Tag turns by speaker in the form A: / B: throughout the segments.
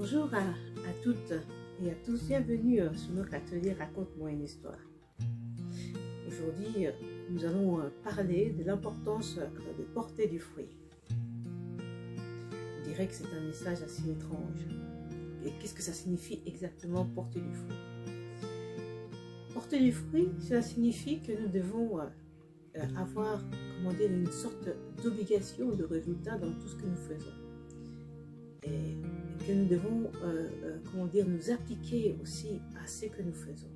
A: Bonjour à toutes et à tous, bienvenue sur notre atelier Raconte-moi une histoire. Aujourd'hui, nous allons parler de l'importance de porter du fruit. Je dirais que c'est un message assez étrange. Et qu'est-ce que ça signifie exactement porter du fruit? Porter du fruit, cela signifie que nous devons avoir, comment dire, une sorte d'obligation de résultat dans tout ce que nous faisons. Et que nous devons, comment dire, nous appliquer aussi à ce que nous faisons.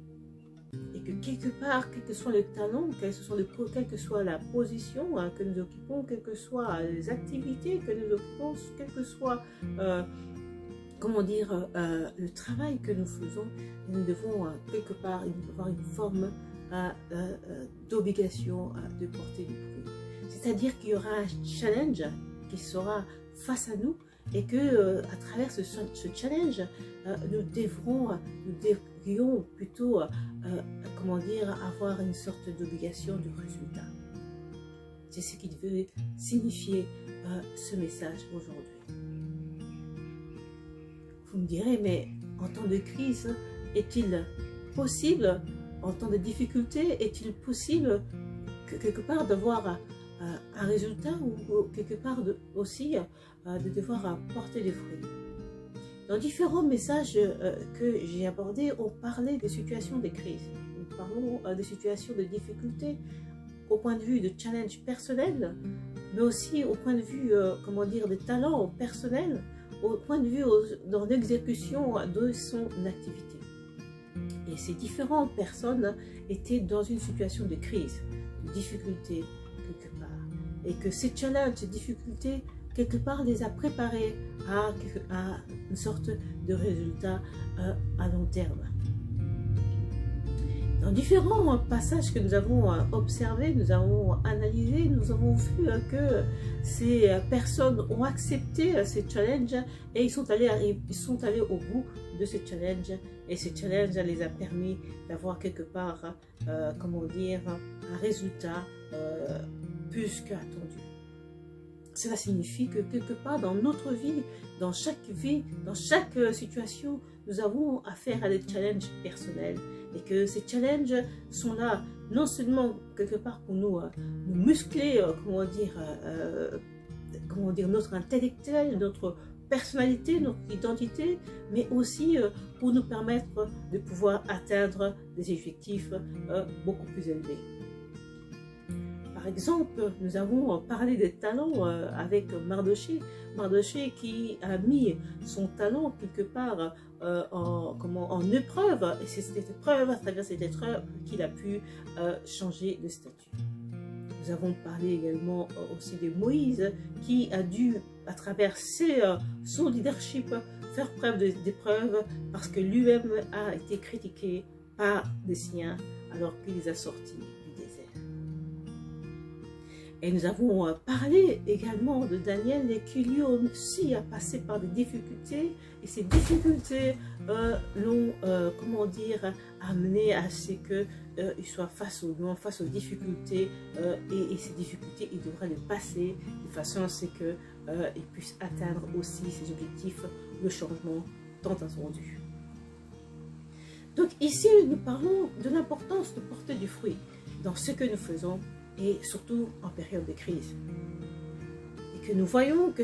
A: Et que quelque part, quel que soit le talent, quelle que soit la position que nous occupons, quelles que soient les activités que nous occupons, quel que soit, comment dire, le travail que nous faisons, nous devons quelque part avoir une forme d'obligation de porter du fruit. C'est-à-dire qu'il y aura un challenge qui sera face à nous et que à travers ce challenge, nous devrions plutôt, comment dire, avoir une sorte d'obligation de résultat. C'est ce qui veut signifier ce message aujourd'hui. Vous me direz, mais en temps de crise, est-il possible, en temps de difficulté, est-il possible quelque part d'avoir un résultat ou quelque part aussi de devoir porter des fruits? Dans différents messages que j'ai abordés, on parlait des situations de crise. Nous parlons des situations de difficulté au point de vue de challenge personnel, mais aussi au point de vue, comment dire, de talent personnel, au point de vue dans l'exécution de son activité. Et ces différentes personnes étaient dans une situation de crise, de difficulté quelque part. Et que ces challenges, ces difficultés, quelque part, les a préparés à une sorte de résultat à long terme. Dans différents passages que nous avons observés, nous avons analysé, nous avons vu que ces personnes ont accepté ces challenges et ils sont allés au bout de ces challenges. Et ces challenges les a permis d'avoir quelque part, comment dire, un résultat plus qu'attendu. Cela signifie que quelque part dans notre vie, dans chaque situation, nous avons affaire à des challenges personnels et que ces challenges sont là non seulement quelque part pour nous muscler, comment dire, notre intellectuel, notre personnalité, notre identité, mais aussi pour nous permettre de pouvoir atteindre des objectifs beaucoup plus élevés. Par exemple, nous avons parlé des talents avec Mardoché. Mardoché qui a mis son talent quelque part en épreuve, et c'est cette épreuve, à travers cette épreuve, qu'il a pu changer de statut. Nous avons parlé également aussi de Moïse qui a dû, à travers son leadership, faire preuve d'épreuve parce que lui-même a été critiqué par des siens alors qu'il les a sortis du désert. Et nous avons parlé également de Daniel et qui lui aussi a passé par des difficultés et ces difficultés l'ont, comment dire, amené à ce qu'il soit face aux difficultés et ces difficultés, il devra les passer de façon à ce qu'il puisse atteindre aussi ses objectifs de changement tant attendu. Donc ici, nous parlons de l'importance de porter du fruit dans ce que nous faisons et surtout en période de crise. Et que nous voyons que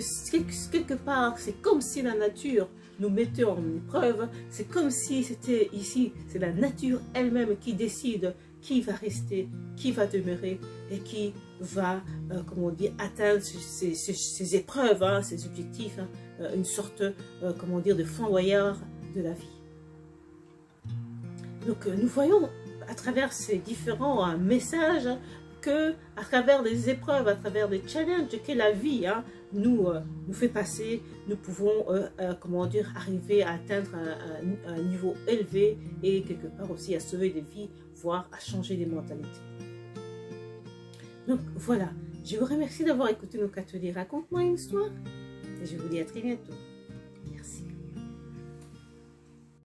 A: quelque part, c'est comme si la nature nous mettait en épreuve, c'est comme si c'était ici, c'est la nature elle-même qui décide qui va rester, qui va demeurer et qui va, comment dire, atteindre ces épreuves, ces objectifs, une sorte, comment dire, de flamboyard de la vie. Donc nous voyons à travers ces différents messages que à travers des épreuves, à travers des challenges que la vie nous fait passer, nous pouvons, comment dire, arriver à atteindre un niveau élevé et quelque part aussi à sauver des vies, voire à changer les mentalités. Donc voilà, je vous remercie d'avoir écouté nos ateliers Raconte-moi une histoire et je vous dis à très bientôt.